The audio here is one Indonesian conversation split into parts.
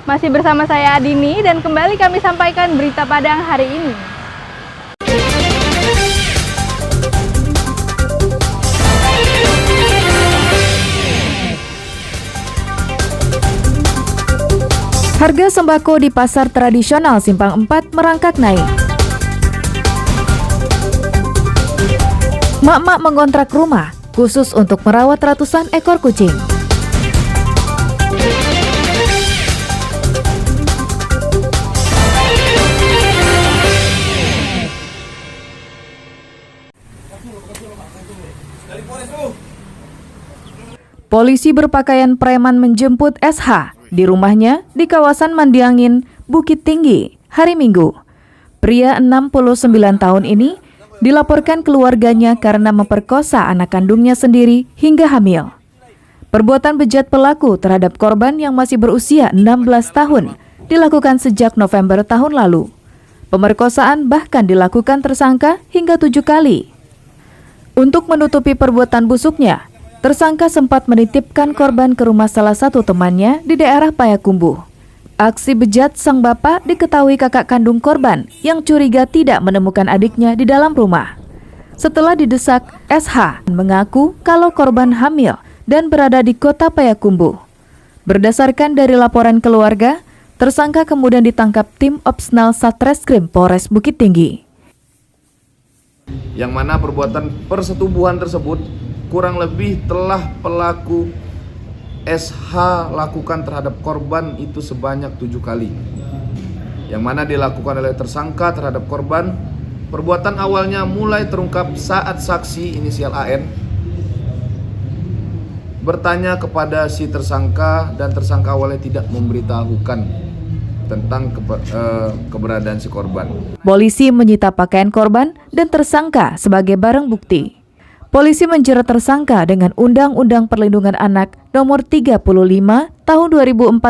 Masih bersama saya Adini dan kembali kami sampaikan berita Padang hari ini. Harga sembako di pasar tradisional Simpang 4 merangkak naik. Mak-mak mengontrak rumah khusus untuk merawat ratusan ekor kucing. Polisi berpakaian preman menjemput SH di rumahnya di kawasan Mandiangin, Bukit Tinggi, hari Minggu. Pria 69 tahun ini dilaporkan keluarganya karena memperkosa anak kandungnya sendiri hingga hamil. Perbuatan bejat pelaku terhadap korban yang masih berusia 16 tahun dilakukan sejak November tahun lalu. Pemerkosaan bahkan dilakukan tersangka hingga 7 kali. Untuk menutupi perbuatan busuknya, tersangka sempat menitipkan korban ke rumah salah satu temannya di daerah Payakumbuh. Aksi bejat sang bapak diketahui kakak kandung korban yang curiga tidak menemukan adiknya di dalam rumah. Setelah didesak, SH mengaku kalau korban hamil dan berada di kota Payakumbuh. Berdasarkan dari laporan keluarga, tersangka kemudian ditangkap tim Opsnal Satreskrim Polres Bukit Tinggi. Yang mana perbuatan persetubuhan tersebut kurang lebih telah pelaku SH lakukan terhadap korban itu sebanyak 7 kali. Yang mana dilakukan oleh tersangka terhadap korban. Perbuatan awalnya mulai terungkap saat saksi inisial AN bertanya kepada si tersangka dan tersangka awalnya tidak memberitahukan tentang keberadaan si korban. Polisi menyita pakaian korban dan tersangka sebagai barang bukti. Polisi menjerat tersangka dengan Undang-Undang Perlindungan Anak Nomor 35 Tahun 2014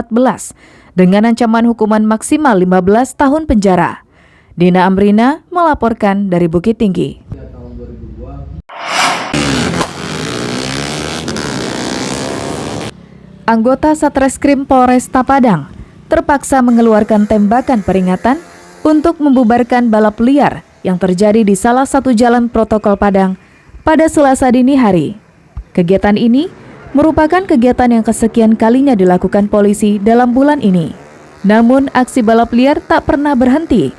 dengan ancaman hukuman maksimal 15 tahun penjara. Dina Amrina melaporkan dari Bukit Tinggi. Anggota Satreskrim Polresta Padang terpaksa mengeluarkan tembakan peringatan untuk membubarkan balap liar yang terjadi di salah satu jalan protokol Padang pada Selasa dini hari. Kegiatan ini merupakan kegiatan yang kesekian kalinya dilakukan polisi dalam bulan ini. Namun aksi balap liar tak pernah berhenti.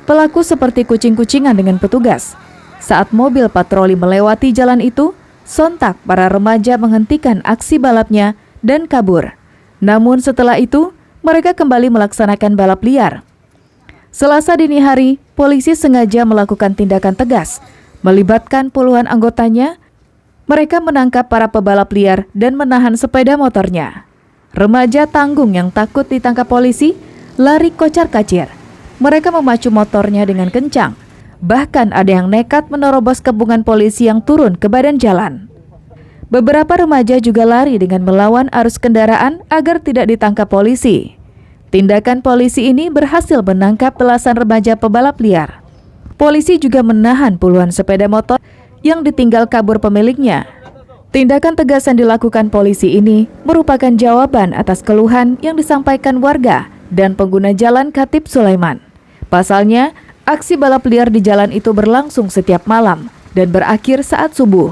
Pelaku seperti kucing-kucingan dengan petugas. Saat mobil patroli melewati jalan itu, sontak para remaja menghentikan aksi balapnya dan kabur. Namun setelah itu, mereka kembali melaksanakan balap liar. Selasa dini hari, polisi sengaja melakukan tindakan tegas, melibatkan puluhan anggotanya. Mereka menangkap para pebalap liar dan menahan sepeda motornya. Remaja tanggung yang takut ditangkap polisi lari kocar-kacir. Mereka memacu motornya dengan kencang. Bahkan ada yang nekat menerobos kepungan polisi yang turun ke badan jalan. Beberapa remaja juga lari dengan melawan arus kendaraan agar tidak ditangkap polisi. Tindakan polisi ini berhasil menangkap belasan remaja pebalap liar. Polisi juga menahan puluhan sepeda motor yang ditinggal kabur pemiliknya. Tindakan tegas yang dilakukan polisi ini merupakan jawaban atas keluhan yang disampaikan warga dan pengguna jalan Khatib Sulaiman. Pasalnya, aksi balap liar di jalan itu berlangsung setiap malam dan berakhir saat subuh.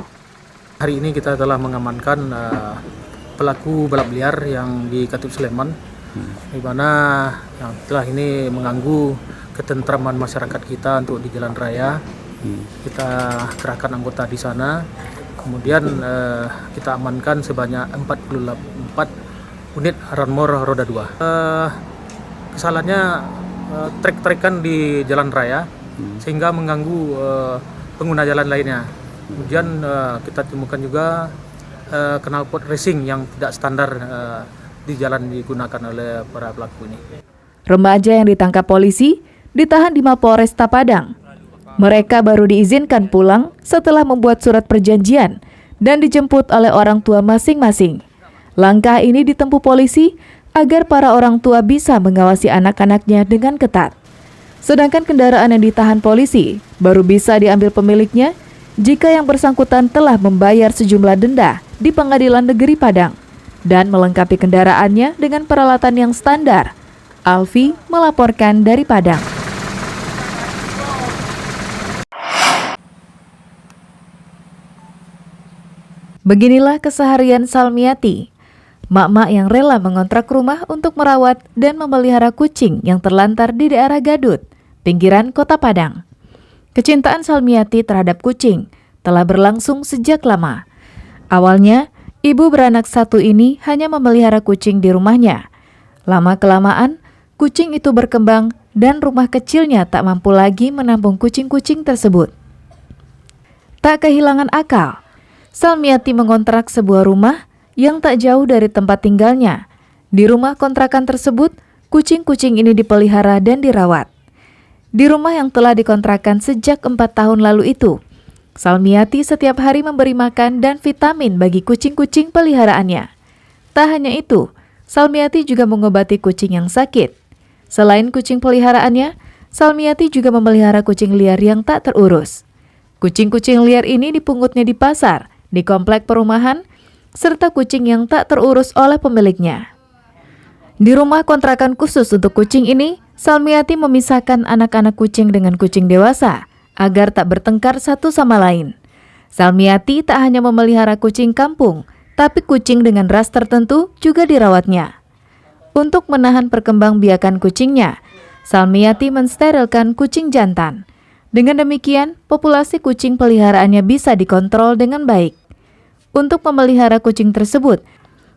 Hari ini kita telah mengamankan pelaku balap liar yang di Khatib Sulaiman, di mana yang telah ini mengganggu ketentraman masyarakat kita untuk di jalan raya. Kita kerahkan anggota di sana, kemudian kita amankan sebanyak 44 unit ranmor roda 2. Kesalahannya trek-trekan di jalan raya sehingga mengganggu pengguna jalan lainnya. Kemudian kita temukan juga knalpot racing yang tidak standar di jalan digunakan oleh para pelaku ini. Remaja yang ditangkap polisi ditahan di Mapolresta Padang. Mereka baru diizinkan pulang setelah membuat surat perjanjian dan dijemput oleh orang tua masing-masing. Langkah ini ditempuh polisi agar para orang tua bisa mengawasi anak-anaknya dengan ketat. Sedangkan kendaraan yang ditahan polisi baru bisa diambil pemiliknya jika yang bersangkutan telah membayar sejumlah denda di Pengadilan Negeri Padang dan melengkapi kendaraannya dengan peralatan yang standar Alfi melaporkan dari Padang. Beginilah keseharian Salmiati, mak-mak yang rela mengontrak rumah untuk merawat dan memelihara kucing yang terlantar di daerah Gadut, pinggiran Kota Padang. Kecintaan Salmiati terhadap kucing telah berlangsung sejak lama. Awalnya, ibu beranak satu ini hanya memelihara kucing di rumahnya. Lama-kelamaan, kucing itu berkembang dan rumah kecilnya tak mampu lagi menampung kucing-kucing tersebut. Tak kehilangan akal, Salmiati mengontrak sebuah rumah yang tak jauh dari tempat tinggalnya. Di rumah kontrakan tersebut, kucing-kucing ini dipelihara dan dirawat. Di rumah yang telah dikontrakan sejak 4 tahun lalu itu, Salmiati setiap hari memberi makan dan vitamin bagi kucing-kucing peliharaannya. Tak hanya itu, Salmiati juga mengobati kucing yang sakit. Selain kucing peliharaannya, Salmiati juga memelihara kucing liar yang tak terurus. Kucing-kucing liar ini dipungutnya di pasar, di komplek perumahan, serta kucing yang tak terurus oleh pemiliknya. Di rumah kontrakan khusus untuk kucing ini, Salmiati memisahkan anak-anak kucing dengan kucing dewasa agar tak bertengkar satu sama lain. Salmiati tak hanya memelihara kucing kampung, tapi kucing dengan ras tertentu juga dirawatnya. Untuk menahan perkembangbiakan kucingnya, Salmiati mensterilkan kucing jantan. Dengan demikian, populasi kucing peliharaannya bisa dikontrol dengan baik. Untuk memelihara kucing tersebut,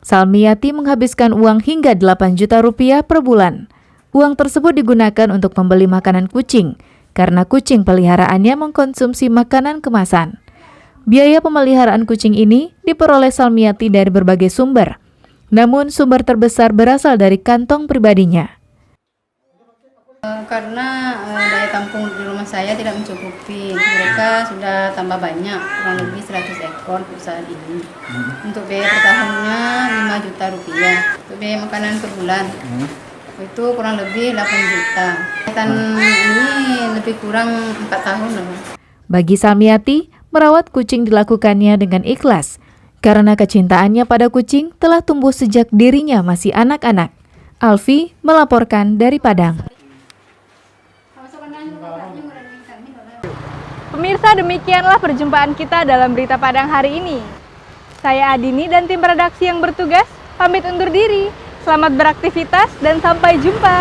Salmiati menghabiskan uang hingga 8 juta rupiah per bulan. Uang tersebut digunakan untuk membeli makanan kucing, karena kucing peliharaannya mengkonsumsi makanan kemasan. Biaya pemeliharaan kucing ini diperoleh Salmiati dari berbagai sumber, namun sumber terbesar berasal dari kantong pribadinya. Karena daya tampung di rumah saya tidak mencukupi, mereka sudah tambah banyak, kurang lebih 100 ekor saat ini. Untuk biaya per tahunnya 5 juta rupiah, untuk biaya makanan per bulan itu kurang lebih 8 juta. Dan ini lebih kurang 4 tahun. Bagi Salmiati, merawat kucing dilakukannya dengan ikhlas, karena kecintaannya pada kucing telah tumbuh sejak dirinya masih anak-anak. Alfi melaporkan dari Padang. Pemirsa, demikianlah perjumpaan kita dalam Berita Padang hari ini. Saya Adini dan tim redaksi yang bertugas pamit undur diri. Selamat beraktivitas dan sampai jumpa.